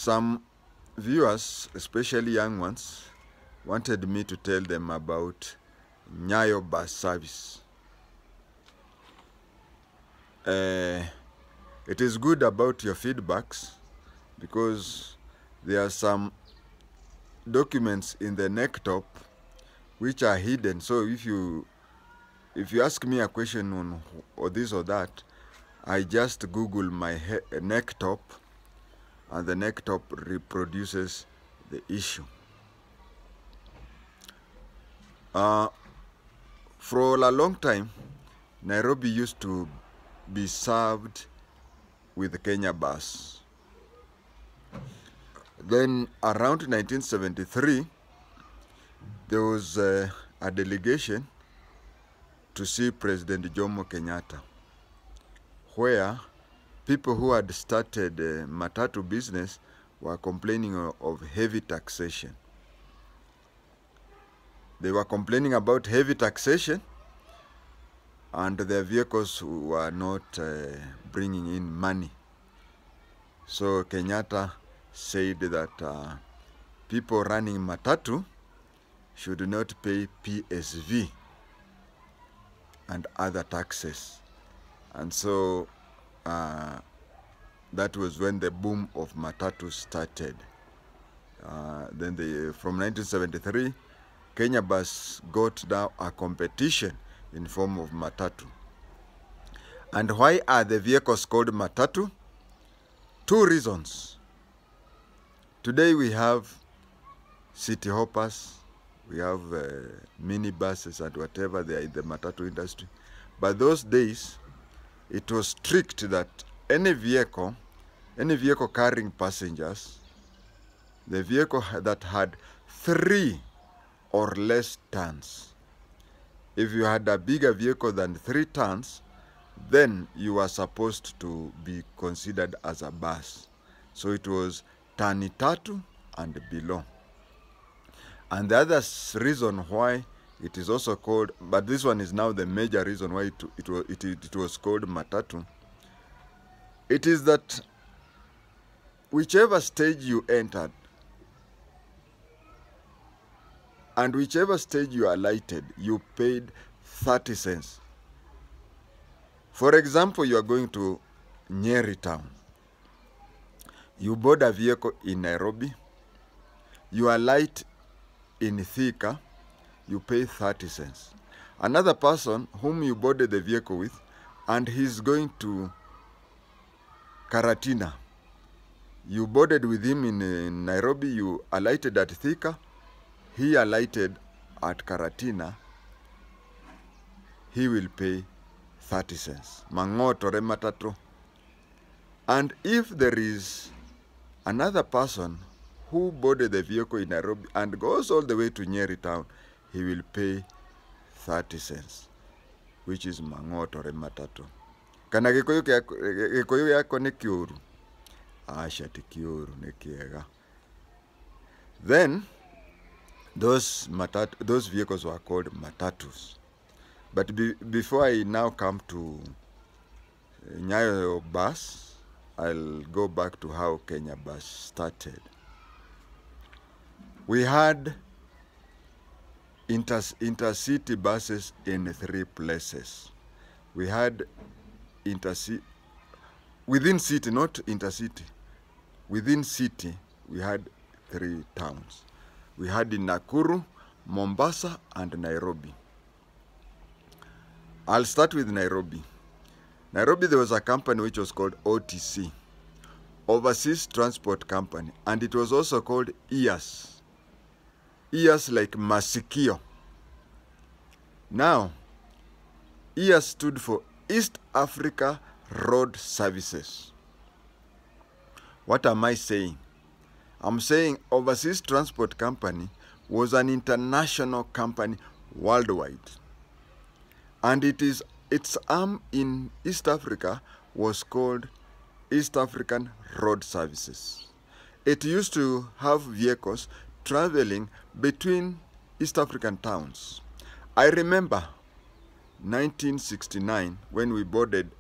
Some viewers, especially young ones, wanted me to tell them about Nyayo Bus service. It is good about your feedbacks because there are some documents in the neck top which are hidden. So if you ask me a question on or this or that, I just Google my neck top, and the neck top reproduces the issue. For a long time, Nairobi used to be served with Kenya Bus. Then around 1973, there was a delegation to see President Jomo Kenyatta, where people who had started Matatu business were complaining of heavy taxation. They were complaining about heavy taxation, and their vehicles were not bringing in money. So Kenyatta said that people running Matatu should not pay PSV and other taxes. And so that was when the boom of Matatu started. Then from 1973, Kenya Bus got now a competition in form of Matatu. And why are the vehicles called Matatu? Two reasons. Today we have city hoppers, we have mini buses and whatever they are in the Matatu industry. But those days, it was strict that any vehicle carrying passengers, the vehicle that had 3 or less tons. If you had a bigger vehicle than 3 tons, then you were supposed to be considered as a bus. So it was tani tatu and below. And the other reason why it is also called, but this one is now the major reason why it was called Matatu, it is that whichever stage you entered and whichever stage you alighted, you paid 30 cents. For example, you are going to Nyeri town. You board a vehicle in Nairobi, you alight in Thika, you pay 30 cents. Another person whom you boarded the vehicle with, and he's going to Karatina, you boarded with him in Nairobi, you alighted at Thika, he alighted at Karatina, he will pay 30 cents. Mangotore Matatu. And if there is another person who boarded the vehicle in Nairobi and goes all the way to Nyeri town, he will pay 30 cents, which is Mangotore Matatu. Kana gikoyo yako ne kiuru? Asha ti kiuru ne kiega. Then those vehicles were called Matatus. But before I now come to Nyayo Bus, I'll go back to how Kenya Bus started. We had intercity buses in 3 places. We had within city, not intercity. Within city, we had 3 towns. We had in Nakuru, Mombasa, and Nairobi. I'll start with Nairobi. Nairobi, there was a company which was called OTC, Overseas Transport Company, and it was also called EAS. EAS like Masikio. Now, EAS stood for East Africa Road Services. What am I saying? I'm saying Overseas Transport Company was an international company worldwide. And its arm in East Africa was called East African Road Services. It used to have vehicles traveling between East African towns. I remember 1969 when we boarded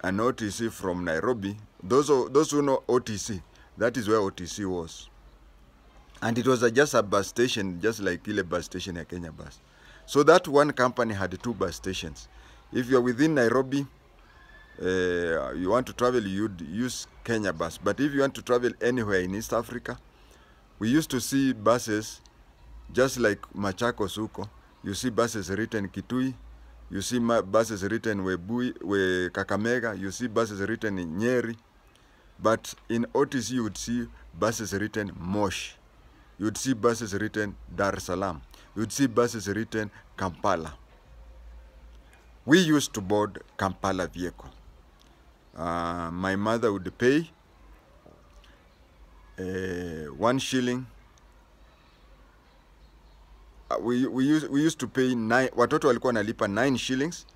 an OTC from Nairobi. Those who know OTC, that is where OTC was. And it was just a bus station, just like Ile bus station at Kenya Bus. So that one company had 2 bus stations. If you're within Nairobi, you want to travel, you'd use Kenya Bus. But if you want to travel anywhere in East Africa, we used to see buses just like Machakos huko. You see buses written Kitui, you see buses written Kakamega, you see buses written in Nyeri. But in OTC, you would see buses written Mosh. You would see buses written Dar es Salaam. You would see buses written Kampala. We used to board Kampala vehicle. My mother would pay 1 shilling. We used to pay 9. Watoto walikuwa nalipa 9 shillings.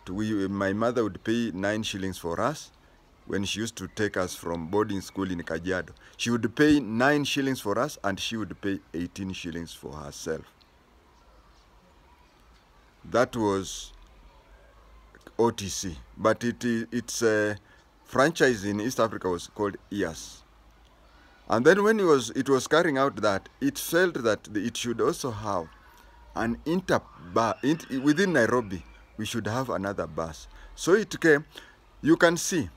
My mother would pay 9 shillings for us when she used to take us from boarding school in Kajiado. She would pay 9 shillings for us, and she would pay 18 shillings for herself. That was OTC, but its franchise in East Africa was called EAS. And then when it was carrying out that, it felt that it should also have an within Nairobi. We should have another bus. So it came. You can see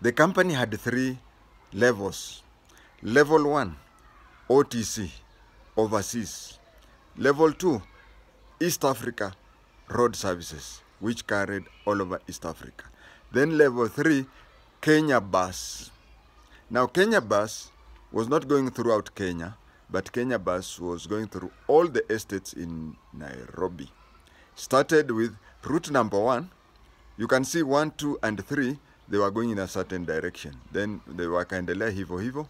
the company had 3 levels. Level 1, OTC, overseas. Level 2, East Africa road services, which carried all over East Africa. Then level 3, Kenya Bus. Now Kenya Bus was not going throughout Kenya, but Kenya Bus was going through all the estates in Nairobi. Started with route number 1. You can see 1, 2, and 3, they were going in a certain direction. Then they were kaendelea hivyo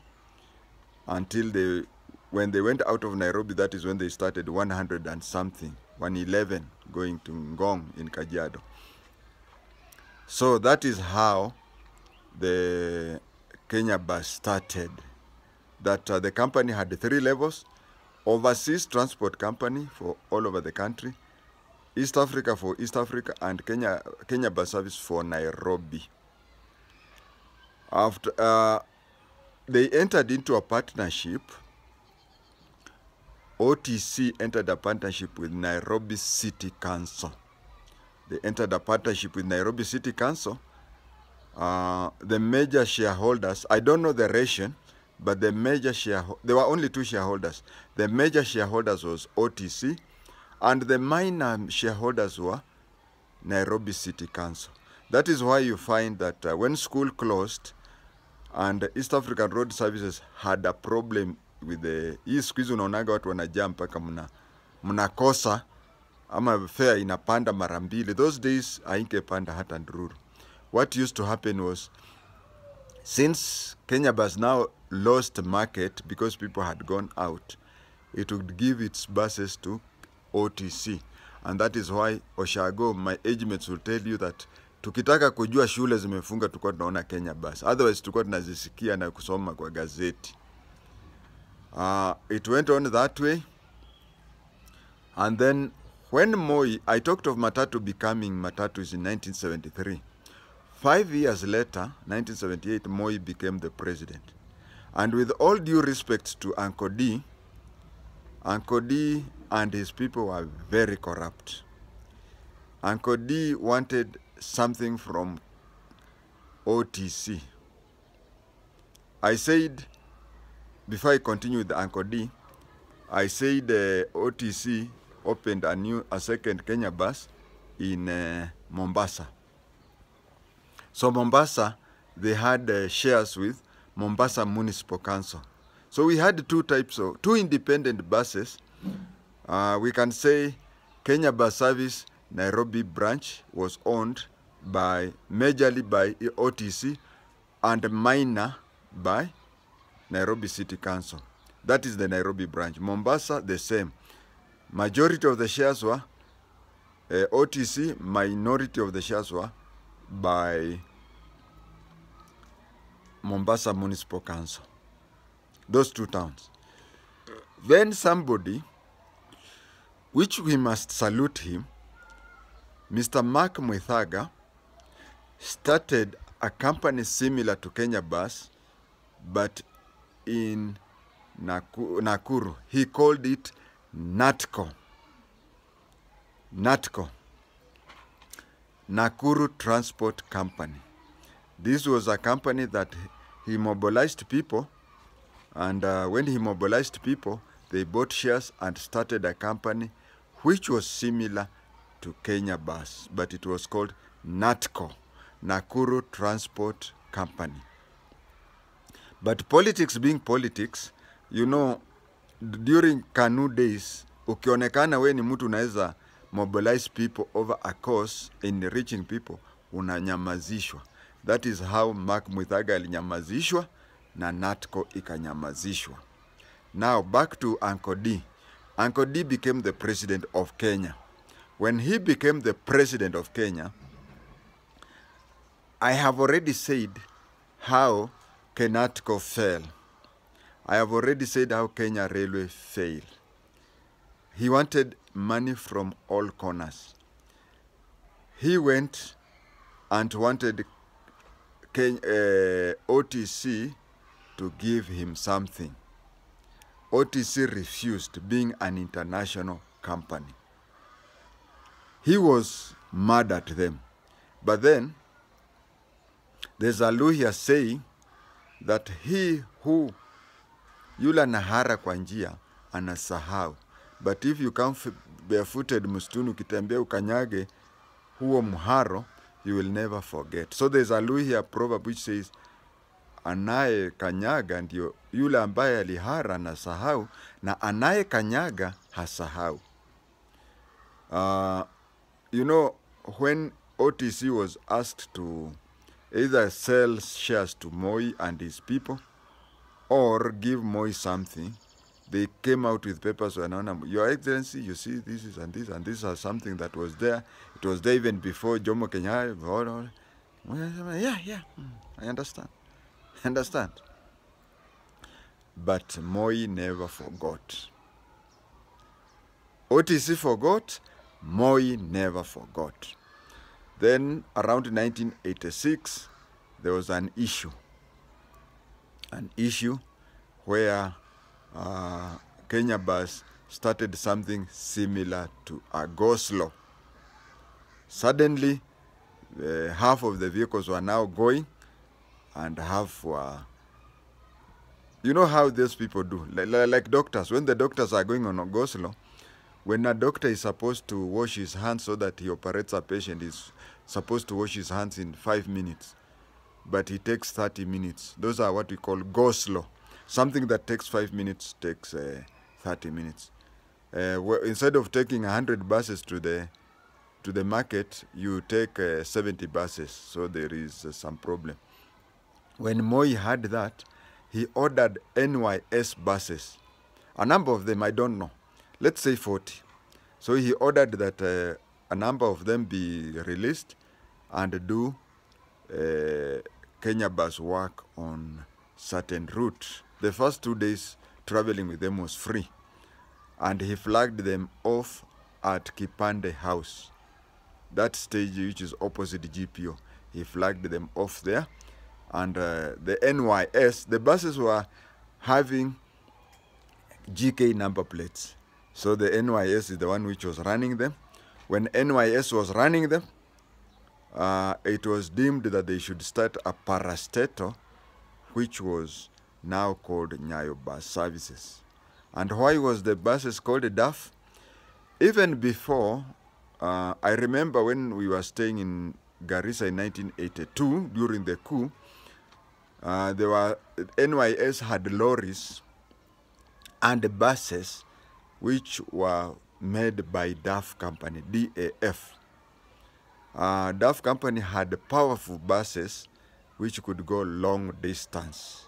until when they went out of Nairobi, that is when they started 100 and something, 111, going to Ngong in Kajiado. So that is how the Kenya Bus started. That the company had 3 levels: overseas transport company for all over the country, East Africa for East Africa, and Kenya Bus service for Nairobi. After they entered into a partnership, OTC entered a partnership with Nairobi City Council. They entered a partnership with Nairobi City Council. The major shareholders, I don't know the ration, but the major there were only 2 shareholders. The major shareholders was OTC, and the minor shareholders were Nairobi City Council. That is why you find that when school closed and East African Road Services had a problem with the siku hizi unaonaga watu wanajaa mpaka mnakosa ama fare inapanda mara mbili. Those days haingepanda hata ndururu. What used to happen was, since Kenya Bus now lost market because people had gone out, it would give its buses to OTC. And that is why Oshago, my age mates will tell you that tukitaka kujua shule zimefunga tulikuwa tunaona Kenya Bus. Otherwise tulikuwa tunazisikia na kusoma kwa gazeti. It went on that way. And then when Moi, I talked of Matatu becoming Matatus in 1973. 5 years later, 1978, Moi became the president. And with all due respect to Uncle D and his people were very corrupt. Uncle D wanted something from OTC. I said, before I continue with Uncle D, I said OTC opened a second Kenya Bus in Mombasa. So Mombasa, they had shares with Mombasa Municipal Council. So we had 2 independent buses. We can say Kenya Bus Service Nairobi branch was owned majorly by OTC and minor by Nairobi City Council. That is the Nairobi branch. Mombasa, the same. Majority of the shares were OTC, minority of the shares were by Mombasa Municipal Council. Those 2 towns. Then somebody, which we must salute him, Mr. Mark Mwithaga, started a company similar to Kenya Bus, but in Nakuru. He called it NATCO. NATCO. Nakuru Transport Company. This was a company that he mobilized people, and when he mobilized people, they bought shares and started a company which was similar to Kenya Bus, but it was called NATCO, Nakuru Transport Company. But politics being politics, you know, during KANU days, ukionekana we ni mtu unaweza mobilize people over a cause in reaching people, unanyamazishwa. That is how Mark Muithaga alinyamazishwa na NATCO ikanyamazishwa. Now back to Uncle D. Uncle D became the president of Kenya. When he became the president of Kenya, I have already said how KENATCO fell. I have already said how Kenya Railway failed. He wanted money from all corners. He went and wanted OTC to give him something. OTC refused, being an international company. He was mad at them. But then, there's a lawyer saying that he who yula nahara kwa njia anasahau. But if you come barefooted mustunu ukitembea ukanyage huo mharo, you will never forget. So there's a lawyer proverb which says, anaye kanyaga ndio yule ambaye alihara anasahau, na anaye kanyaga hasahau. You know, when OTC was asked to either sell shares to Moi and his people or give Moi something, they came out with papers and Your Excellency, you see, this is and this is something that was there. It was there even before Jomo Kenyatta. Yeah, I understand. But Moi never forgot. OTC forgot, Moi never forgot. Then around 1986, there was an issue where Kenya Bus started something similar to a go-slow. Suddenly, half of the vehicles were now going and half were... You know how these people do, like doctors. When the doctors are going on a go-slow, when a doctor is supposed to wash his hands so that he operates a patient, he's supposed to wash his hands in 5 minutes, but he takes 30 minutes. Those are what we call go-slow. Something that takes 5 minutes takes 30 minutes. Instead of taking 100 buses to the market, you take 70 buses, so there is some problem. When Moi had that, he ordered NYS buses. A number of them, I don't know. Let's say 40. So he ordered that a number of them be released and do Kenya Bus work on certain routes. The first 2 days traveling with them was free. And he flagged them off at Kipande House. That stage which is opposite GPO. He flagged them off there. And the NYS, the buses were having GK number plates. So the NYS is the one which was running them. When NYS was running them, it was deemed that they should start a parastatal, which was now called Nyayo Bus services. And why was the buses called a DAF? Even before, I remember when we were staying in Garissa in 1982, during the coup, NYS had lorries and buses which were made by DAF Company, DAF. DAF Company had powerful buses which could go long distance.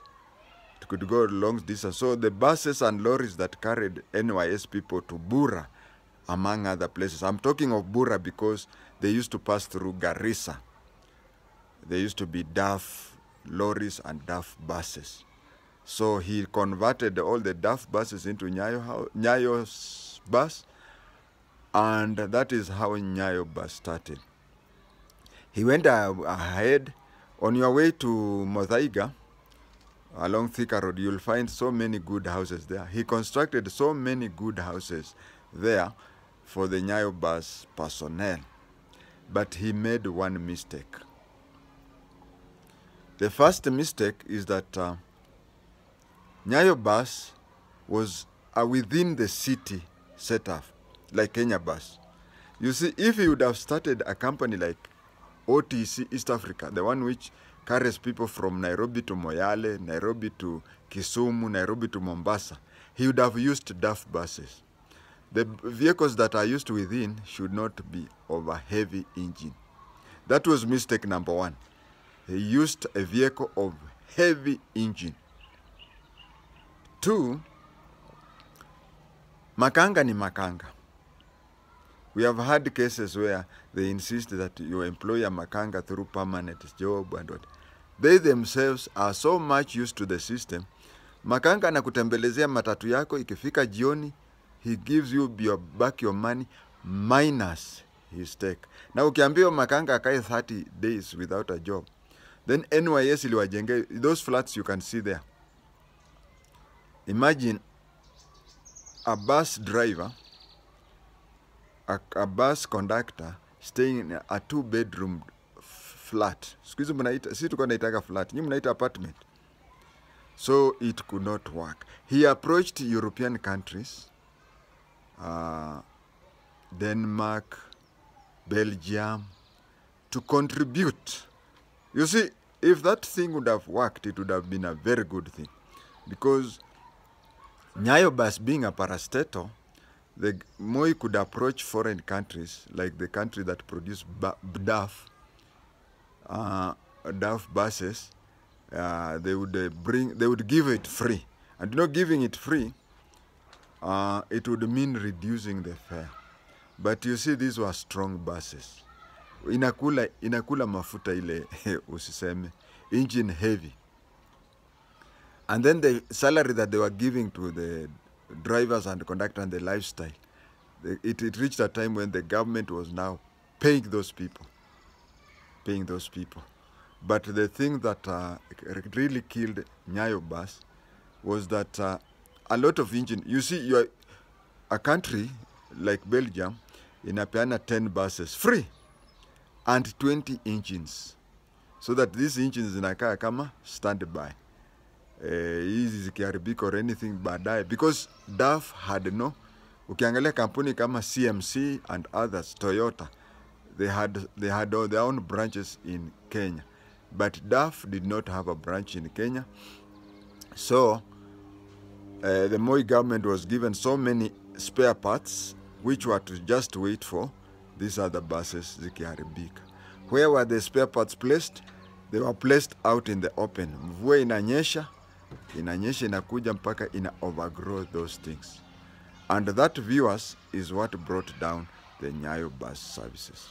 It could go long distance. So the buses and lorries that carried NYS people to Bura, among other places. I'm talking of Bura because they used to pass through Garissa. There used to be DAF lorries and DAF buses. So he converted all the DAF buses into Nyayo's bus, and that is how Nyayo Bus started. He went ahead. On your way to Muthaiga, along Thika Road, you'll find so many good houses there. He constructed so many good houses there for the Nyayo Bus personnel. But he made one mistake. The first mistake is that Nyayo Bus was within the city setup, like Kenya Bus. You see, if he would have started a company like OTC East Africa, the one which carries people from Nairobi to Moyale, Nairobi to Kisumu, Nairobi to Mombasa, he would have used DAF buses. The vehicles that are used within should not be of a heavy engine. That was mistake number one. He used a vehicle of heavy engine. Two, makanga ni makanga. We have had cases where they insist that you employ a makanga through permanent job and what. They themselves are so much used to the system. Makanga anakutembelezea matatu yako, ikifika jioni, he gives you back your money minus his take. Now ukiambiwa makanga akae 30 days without a job, then NYS iliwajenge, those flats you can see there. Imagine a bus driver, a bus conductor staying in a 2-bedroom flat. Squeeze mnaita, si tuko naitaka flat, nyi mnaita apartment. So it could not work. He approached European countries, Denmark, Belgium, to contribute. You see, if that thing would have worked, it would have been a very good thing. Because Nyayo Bus being a parastatal, the Moi could approach foreign countries, like the country that produce DAF buses. They would give it free. And not giving it free, it would mean reducing the fare. But you see, these were strong buses. Inakula mafuta ile usiseme, engine heavy. And then the salary that they were giving to the drivers and conductors and the lifestyle, it reached a time when the government was now paying those people. But the thing that really killed Nyayo Bus was that a lot of engine, you see, a country like Belgium, inapeana 10 buses free and 20 engines, so that these engines zinakaa kama standby. Hizi zikiharibika or anything baadaye, because DAF had no, ukiangalia kampuni kama CMC and others, Toyota, they had their own branches in Kenya, but DAF did not have a branch in Kenya. So the Moi government was given so many spare parts which were to just wait for these other buses zikiharibika. Where were the spare parts placed? They were placed out in the open. Mvua inanyesha inakuja mpaka ina overgrow those things. And that, viewers, is what brought down the Nyayo Bus services.